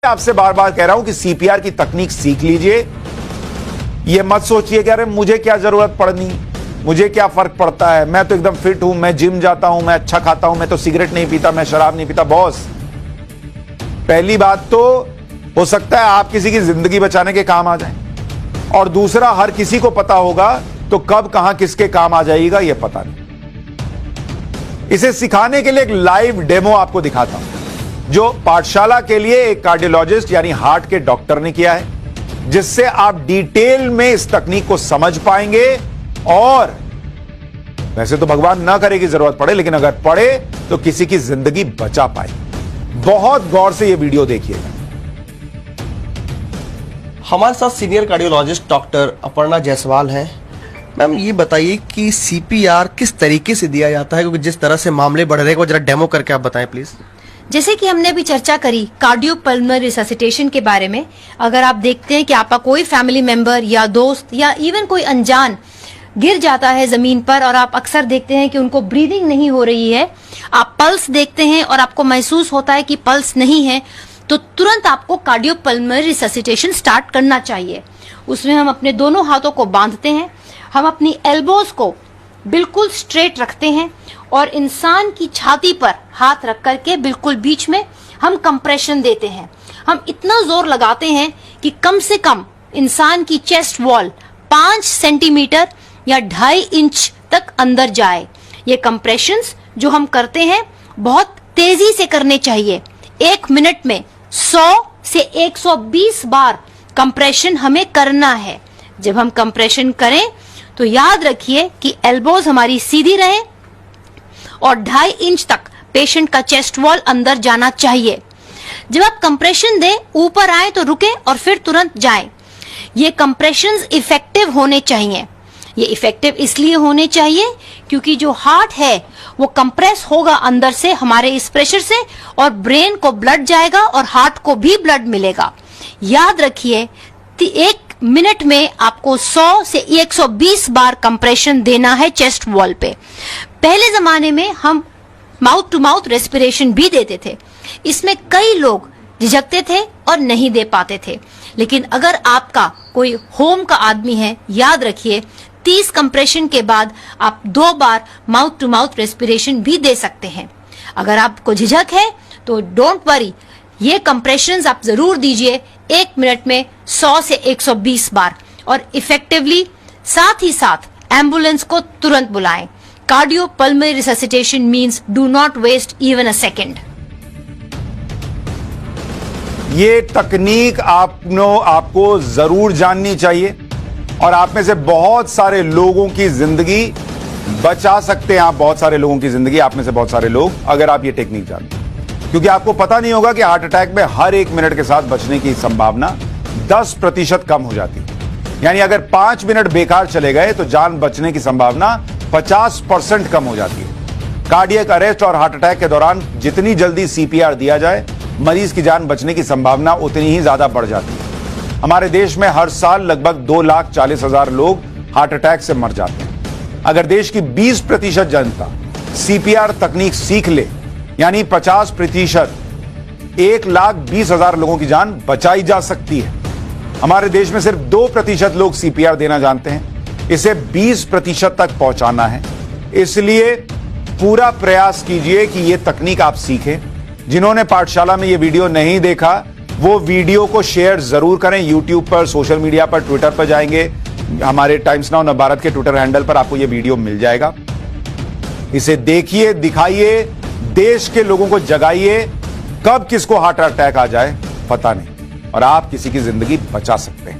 आपसे बार बार कह रहा हूं कि सीपीआर की तकनीक सीख लीजिए। यह मत सोचिए कि अरे मुझे क्या जरूरत पड़नी, मुझे क्या फर्क पड़ता है, मैं तो एकदम फिट हूं, मैं जिम जाता हूं, मैं अच्छा खाता हूं, मैं तो सिगरेट नहीं पीता, मैं शराब नहीं पीता। बॉस, पहली बात तो हो सकता है आप किसी की जिंदगी बचाने के काम आ जाए, और दूसरा हर किसी को पता होगा तो कब कहां किसके काम आ जाएगा यह पता नहीं। इसे सिखाने के लिए एक लाइव डेमो आपको दिखाता हूं जो पाठशाला के लिए एक कार्डियोलॉजिस्ट यानी हार्ट के डॉक्टर ने किया है, जिससे आप डिटेल में इस तकनीक को समझ पाएंगे। और वैसे तो भगवान ना करे कि जरूरत पड़े, लेकिन अगर पड़े तो किसी की जिंदगी बचा पाए। बहुत गौर से यह वीडियो देखिएगा। हमारे साथ senior cardiologist doctor Aparna Jaiswal हैं। मैम, ये बताइए कि सीपीआर किस तरीके से दिया जाता है, क्योंकि जिस तरह से मामले बढ़ रहे हैं वो जरा डेमो करके आप बताएं प्लीज। जैसे कि हमने अभी चर्चा करी कार्डियोपल्मोनरी रिससिटेशन के बारे में, अगर आप देखते हैं कि आपका कोई फैमिली मेंबर या दोस्त या इवन कोई अनजान गिर जाता है जमीन पर और आप अक्सर देखते हैं कि उनको ब्रीदिंग नहीं हो रही है, आप पल्स देखते हैं और आपको महसूस होता है कि पल्स नहीं है, तो तुरंत आपको कार्डियोपल्मोनरी रिससिटेशन स्टार्ट करना चाहिए। उसमें हम अपने दोनों हाथों को बांधते हैं, हम अपनी एल्बोज को बिल्कुल स्ट्रेट रखते हैं और इंसान की छाती पर हाथ रख करके बिल्कुल बीच में हम कंप्रेशन देते हैं। हम इतना जोर लगाते हैं कि कम से कम इंसान की चेस्ट वॉल 5 सेंटीमीटर या 2.5 इंच तक अंदर जाए। ये कंप्रेशंस जो हम करते हैं बहुत तेजी से करने चाहिए। 1 मिनट में 100 से 120 बार कंप्रेशन हमें करना है। जब हम कंप्रेशन करें तो याद रखिए कि एल्बोज हमारी सीधी रहे और 2.5 इंच तक पेशेंट का चेस्ट वॉल अंदर जाना चाहिए। जब आप कंप्रेशन दें, ऊपर आए तो रुके और फिर तुरंत जाएं। ये कंप्रेशंस इफेक्टिव होने चाहिए। ये इफेक्टिव इसलिए होने चाहिए क्योंकि जो हार्ट है वो कंप्रेस होगा अंदर से हमारे इस प्रेशर से, और ब्रेन को ब्लड जाएगा और हार्ट को भी ब्लड मिलेगा। याद रखिए 1 मिनट में आपको 100 से 120 बार कंप्रेशन देना है चेस्ट वॉल पे। पहले जमाने में हम माउथ टू माउथ रेस्पिरेशन भी देते थे। इसमें कई लोग झिझकते थे और नहीं दे पाते थे, लेकिन अगर आपका कोई होम का आदमी है, याद रखिए 30 कंप्रेशन के बाद आप 2 बार माउथ टू माउथ रेस्पिरेशन भी दे सकते हैं। अगर आपको झिझक है तो डोंट वरी, ये कंप्रेशंस आप जरूर दीजिए 1 मिनट में 100 से 120 बार, और इफेक्टिवली साथ ही साथ एम्बुलेंस को तुरंत बुलाएं। Cardiopulmonary resuscitation means do not waste even a second. ये तकनीक आपको जरूर जाननी चाहिए, और आप में से बहुत सारे लोगों की जिंदगी बचा सकते हैं। आप बहुत सारे लोगों की जिंदगी, आप में से बहुत सारे लोग, अगर आप ये टेक्निक जानते हैं, क्योंकि आपको पता नहीं होगा कि हार्ट अटैक में हर 1 मिनट के साथ बचने की संभावना 10% कम हो जाती है। यानी अगर 5 मिनट बेकार चले गए तो जान बचने की संभावना 50% कम हो जाती है। कार्डियक अरेस्ट और हार्ट अटैक के दौरान जितनी जल्दी सीपीआर दिया जाए, मरीज की जान बचने की संभावना उतनी ही ज्यादा बढ़ जाती है। हमारे देश में हर साल लगभग 2,40,000 लोग हार्ट अटैक से मर जाते हैं। अगर देश की 20% जनता सीपीआर तकनीक सीख ले, यानी 50%, 1,20,000 लोगों की जान बचाई जा सकती है। हमारे देश में सिर्फ 2% लोग सीपीआर देना जानते हैं। इसे 20% तक पहुंचाना है। इसलिए पूरा प्रयास कीजिए कि यह तकनीक आप सीखें। जिन्होंने पाठशाला में यह वीडियो नहीं देखा, वो वीडियो को शेयर जरूर करें। यूट्यूब पर, सोशल मीडिया पर, ट्विटर पर जाएंगे, हमारे टाइम्स नाउ नवभारत के ट्विटर हैंडल पर आपको यह वीडियो मिल जाएगा। इसे देखिए, दिखाइए, देश के लोगों को जगाइए। कब किसको हार्ट अटैक आ जाए पता नहीं, और आप किसी की जिंदगी बचा सकते हैं।